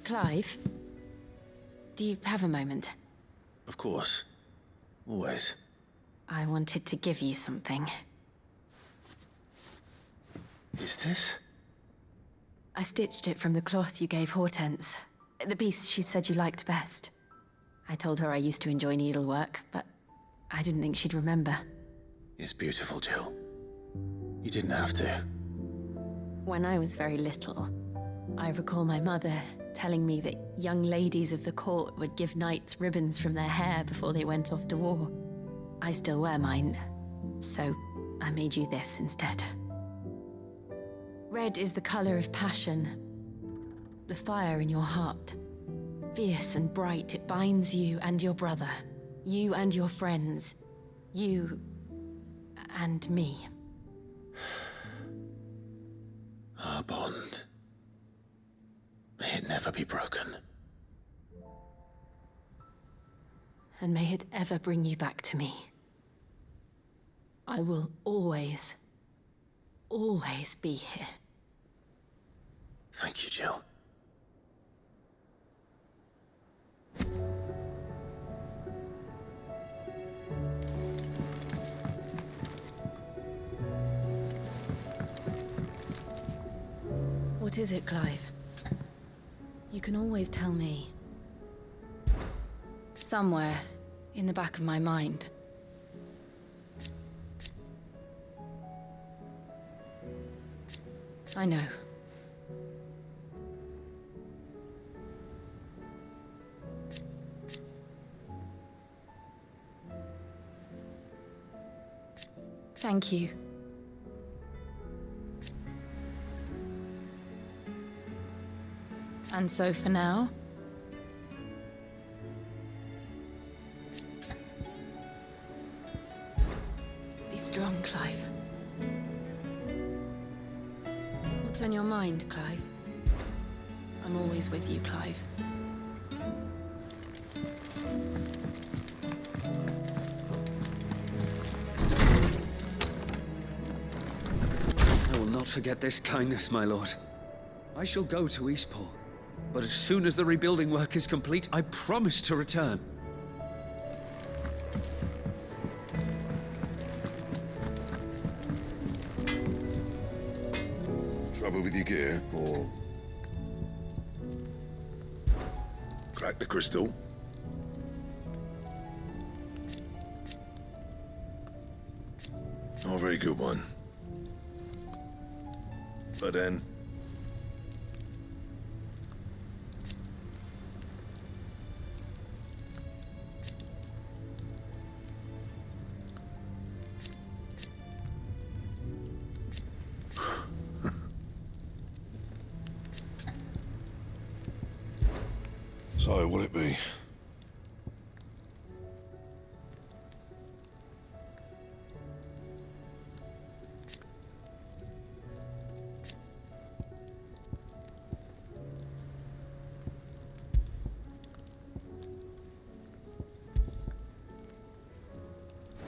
Clive, do you have a moment? Of course. Always. I wanted to give you something. Is this? I stitched it from the cloth you gave Hortense. The piece she said you liked best. I told her I used to enjoy needlework, but I didn't think she'd remember. It's beautiful, Jill. You didn't have to. When I was very little, I recall my mother telling me that young ladies of the court would give knights ribbons from their hair before they went off to war. I still wear mine, so I made you this instead. Red is the color of passion, the fire in your heart. Fierce and bright, it binds you and your brother, you and your friends, you and me. Our bond. May it never be broken. And may it ever bring you back to me. I will always, always be here. Thank you, Jill. What is it, Clive? You can always tell me. Somewhere in the back of my mind. I know. Thank you. And so for now, be strong, Clive. What's on your mind, Clive? I'm always with you, Clive. I will not forget this kindness, my lord. I shall go to Eastport, but as soon as the rebuilding work is complete, I promise to return. Trouble with your gear, or crack the crystal? Not a very good one. But then, so will it be?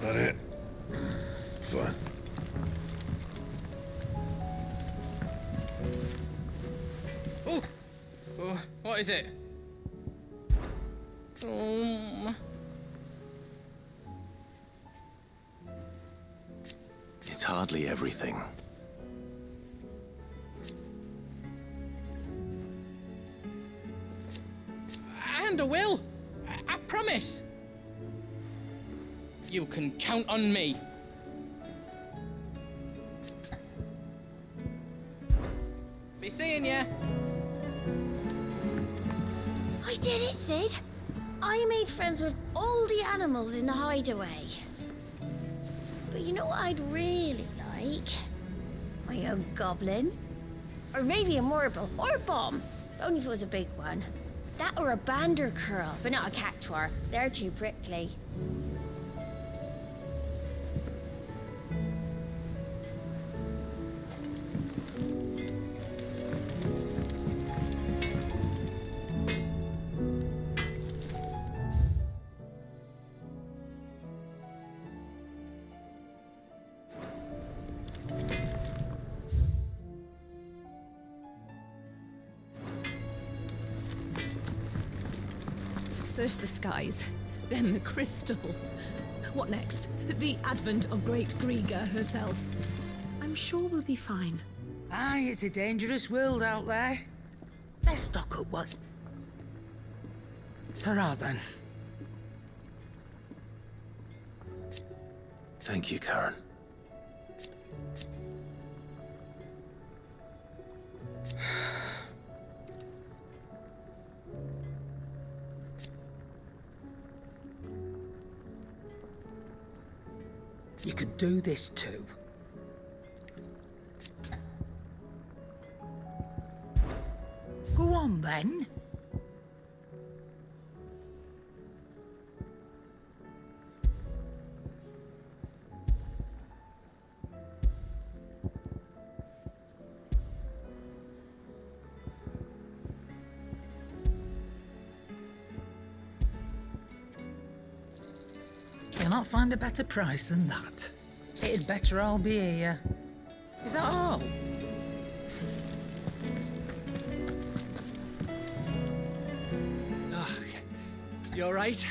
That it? Fine. Oh! What is it? It's hardly everything. And I will! I promise! You can count on me. Be seeing ya! I did it, Sid. I made friends with all the animals in the hideaway. But you know what I'd really like? My own goblin. Or maybe a marble, or a bomb. Only if it was a big one. That or a bander curl, but not a cactuar. They're too prickly. First the skies, then the crystal. What next? The advent of great Griga herself. I'm sure we'll be fine. Aye, it's a dangerous world out there. Let's stock up one. Ta-ra then. Thank you, Karen. You could do this too. Go on then. Cannot find a better price than that. It'd better all be here. Is that all? You alright?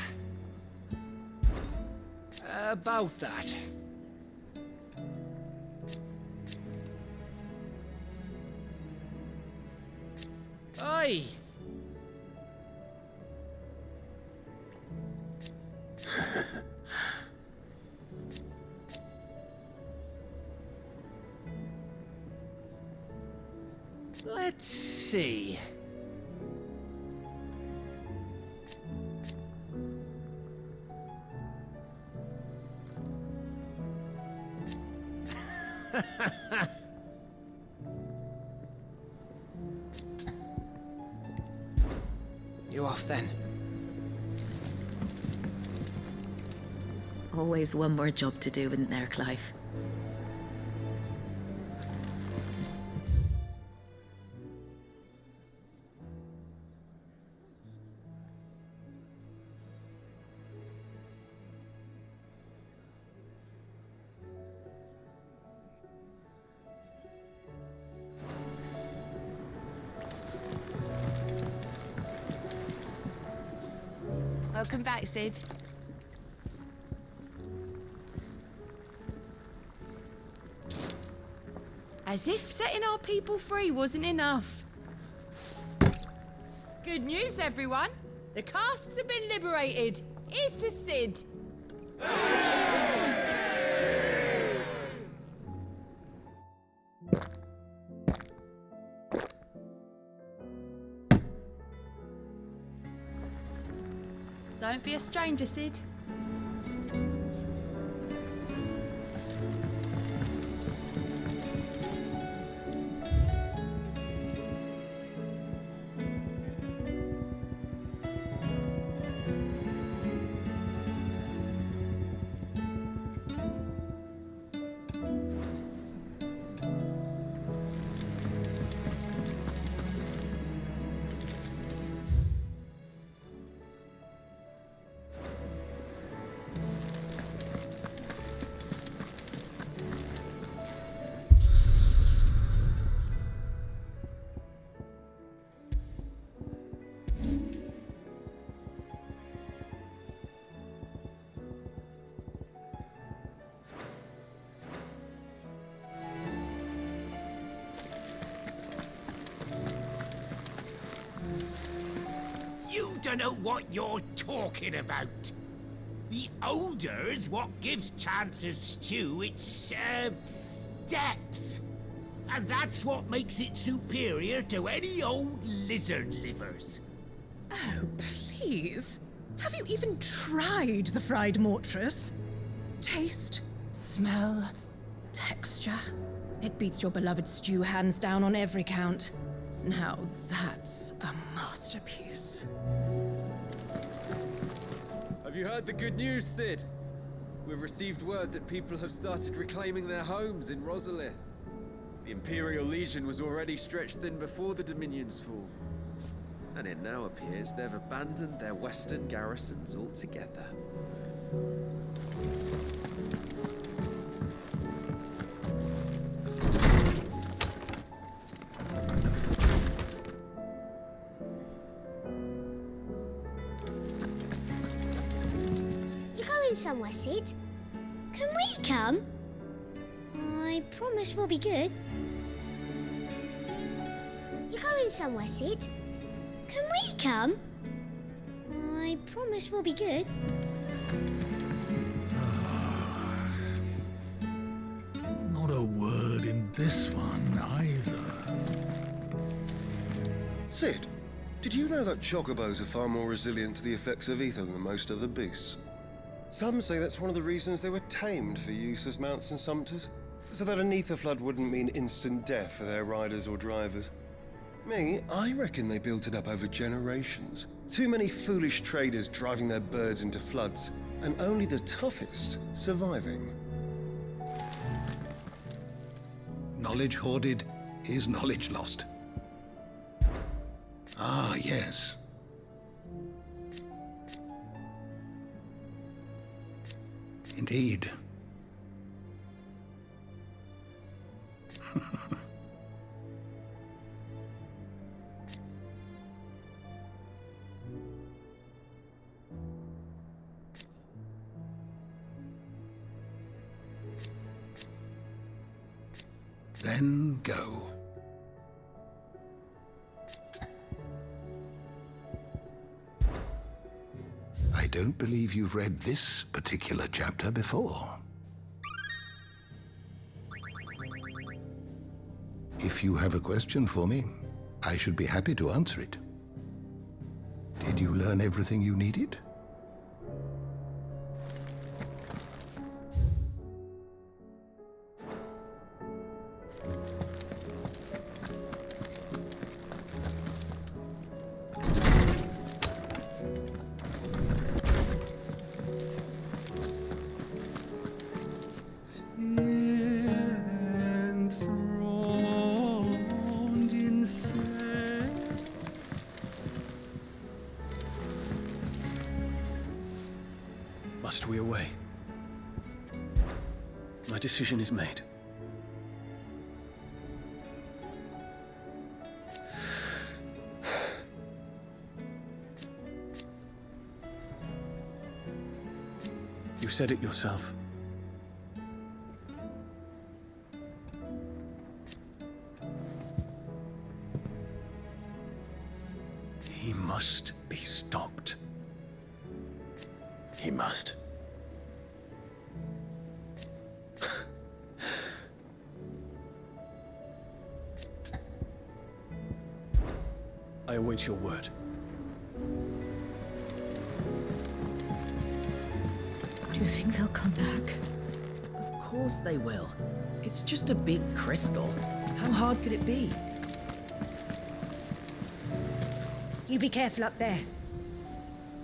About that. Oi! Let's see. You off then? Always one more job to do, isn't there, Clive? Welcome back, Sid. As if setting our people free wasn't enough. Good news, everyone. The casks have been liberated. Here's to Sid. Don't be a stranger, Sid. Dunno what you're talking about. The odor's what gives Chance's stew its, depth. And that's what makes it superior to any old lizard livers. Oh, please. Have you even tried the fried mortress? Taste, smell, texture. It beats your beloved stew hands down on every count. Now that's a masterpiece. Have you heard the good news, Sid? We've received word that people have started reclaiming their homes in Rosalith. The Imperial Legion was already stretched thin before the Dominion's fall. And it now appears they've abandoned their western garrisons altogether. going somewhere, Sid? Can we come? I promise we'll be good. You're going somewhere, Sid? Can we come? I promise we'll be good. Not a word in this one, either. Sid, did you know that chocobos are far more resilient to the effects of ether than most other beasts? Some say that's one of the reasons they were tamed for use as mounts and sumpters, so that an ether flood wouldn't mean instant death for their riders or drivers. Me, I reckon they built it up over generations. Too many foolish traders driving their birds into floods, and only the toughest surviving. Knowledge hoarded is knowledge lost. Ah, yes. Indeed. Then go. I don't believe you've read this particular chapter before. If you have a question for me, I should be happy to answer it. Did you learn everything you needed? Must we away? My decision is made. You said it yourself. He must be stopped. He must. I await your word. Do you think they'll come back? Of course they will. It's just a big crystal. How hard could it be? You be careful up there.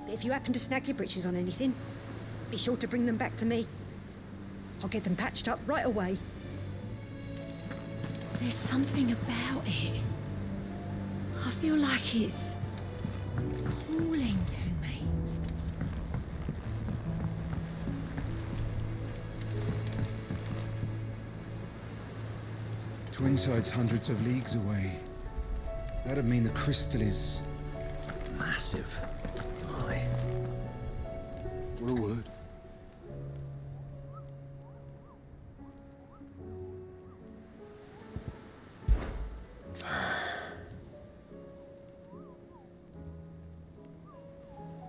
But if you happen to snag your britches on anything, be sure to bring them back to me. I'll get them patched up right away. There's something about it. I feel like it's calling to me. Twinside's hundreds of leagues away. That'd mean the crystal is massive. Aye. What a word.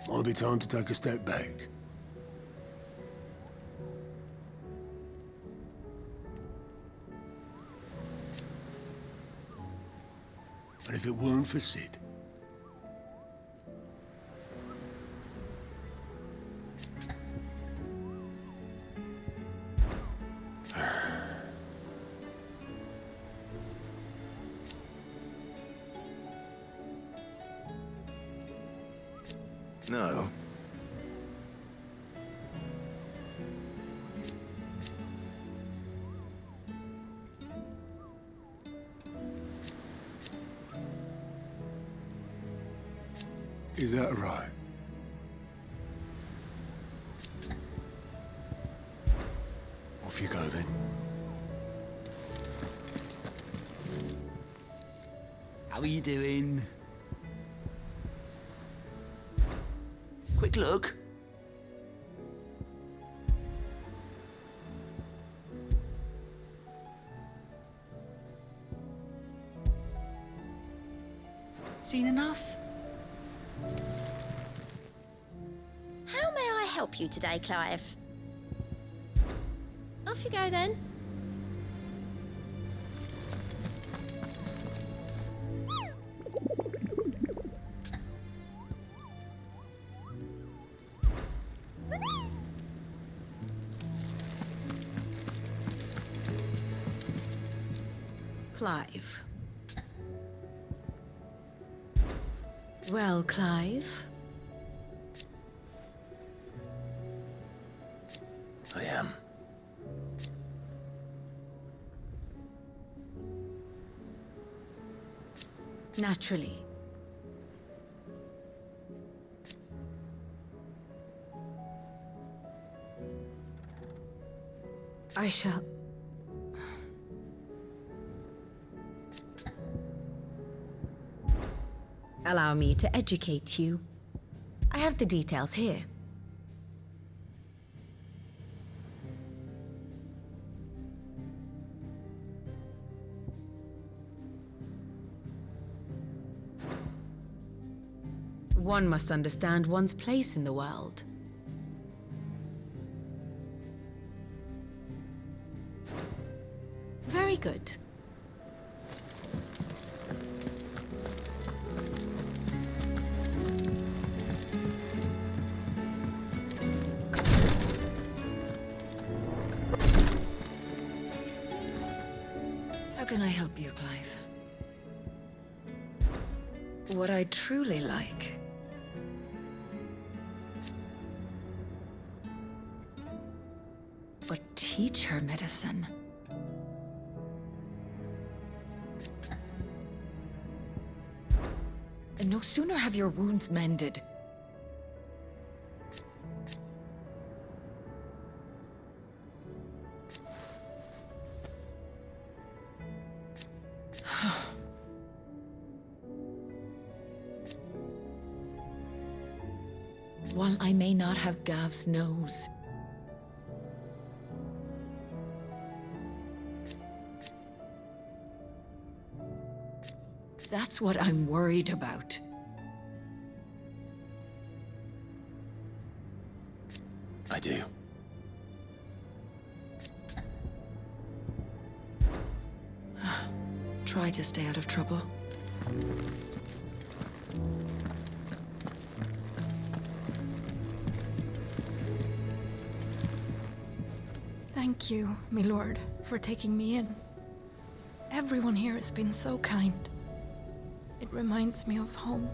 Might be time to take a step back. And if it weren't for Sid, No. is that right? Off you go then. How are you doing? Quick look. Seen enough? How may I help you today, Clive? Off you go then. Clive. Well, Clive? I am. Naturally. I shall... Allow me to educate you. I have the details here. One must understand one's place in the world. Very good. How can I help you, Clive? What I truly like. But teach her medicine. And no sooner have your wounds mended. While I may not have Gav's nose, that's what I'm worried about. I do. Try to stay out of trouble. Thank you, my lord, for taking me in. Everyone here has been so kind. It reminds me of home.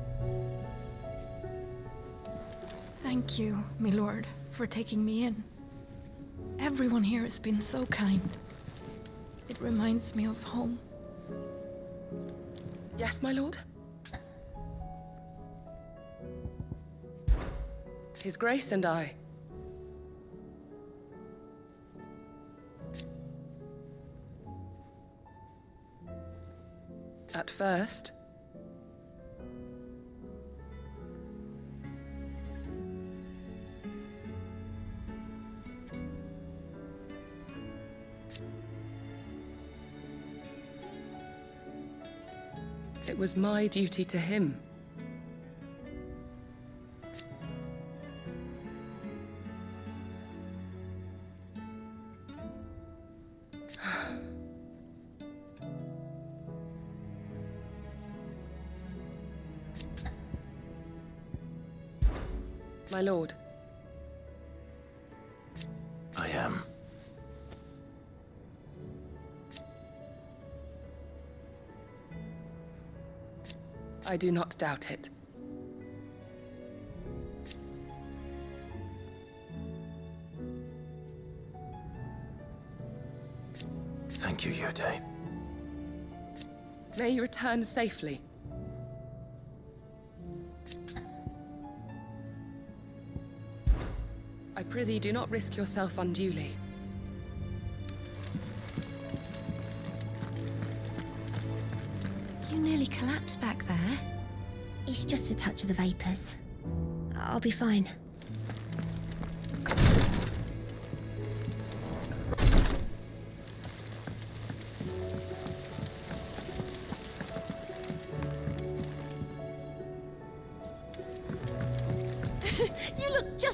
Thank you, my lord, for taking me in. Everyone here has been so kind. It reminds me of home. Yes, my lord? His Grace and I. At first, it was my duty to him. My lord. I am. I do not doubt it. Thank you, Yote. May you return safely. I prithee, do not risk yourself unduly. You nearly collapsed back there. It's just a touch of the vapors. I'll be fine.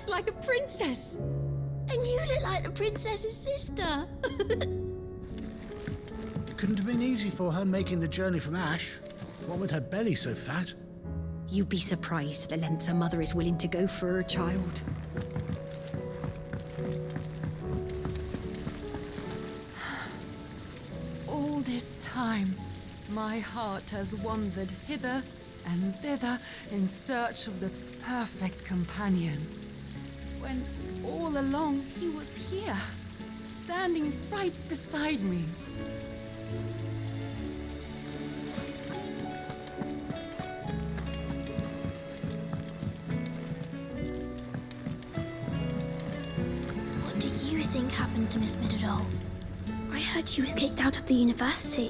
dressed like a princess. And you look like the princess's sister. It couldn't have been easy for her making the journey from Ash. What with her belly so fat? You'd be surprised the lengths a mother is willing to go for her child. All this time, my heart has wandered hither and thither in search of the perfect companion. When all along he was here, standing right beside me. What do you think happened to Miss Middledole? I heard she was kicked out of the university.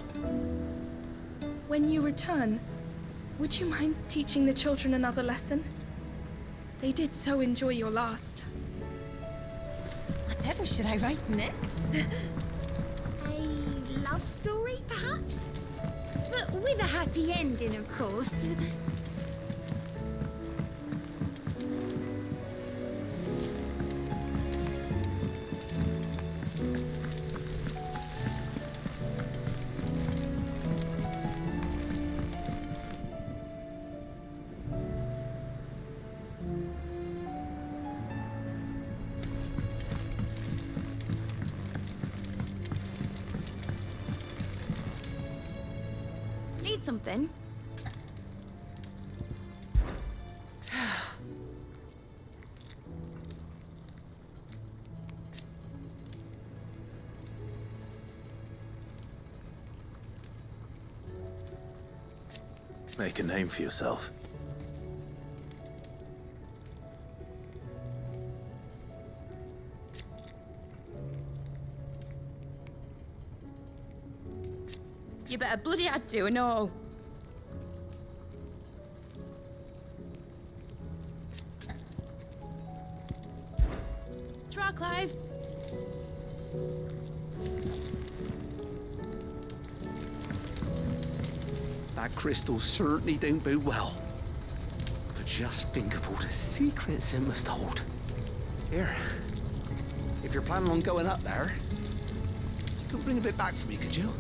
When you return, would you mind teaching the children another lesson? They did so enjoy your last. Whatever should I write next? A love story, perhaps? But with a happy ending, of course. Need something? Make a name for yourself. You better bloody had to and all. Try, Clive. That crystal certainly don't bode well. But just think of all the secrets it must hold. Here, if you're planning on going up there, you could bring a bit back for me, could you?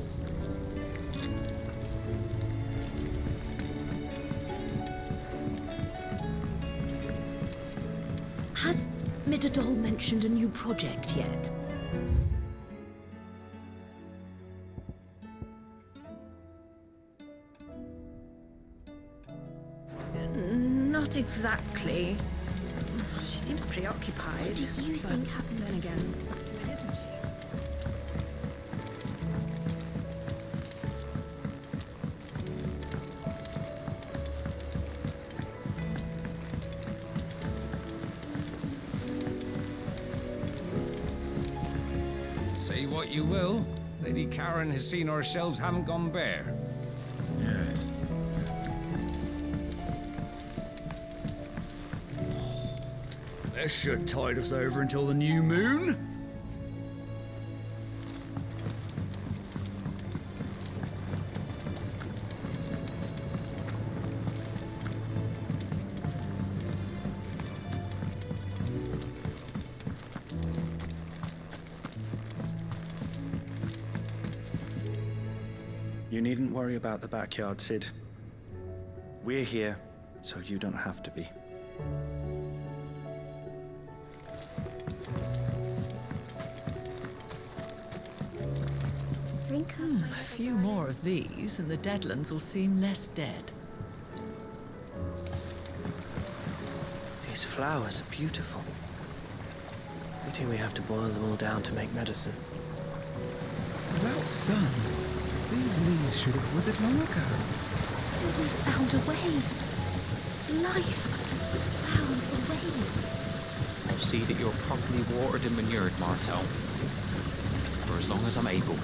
Has Middledole mentioned a new project yet? Not exactly. She seems preoccupied. What do you think happened then again, when isn't she? Say what you will, Lady Karen has seen our shelves haven't gone bare. Yes. This should tide us over until the new moon. You needn't worry about the backyard, Sid. We're here, so you don't have to be. A few more of these, and the Deadlands will seem less dead. These flowers are beautiful. We do we have to boil them all down to make medicine? Without sun, these leaves should have withered long ago. We found a way. Life has found a way. I'll see that you're properly watered and manured, Martel. For as long as I'm able.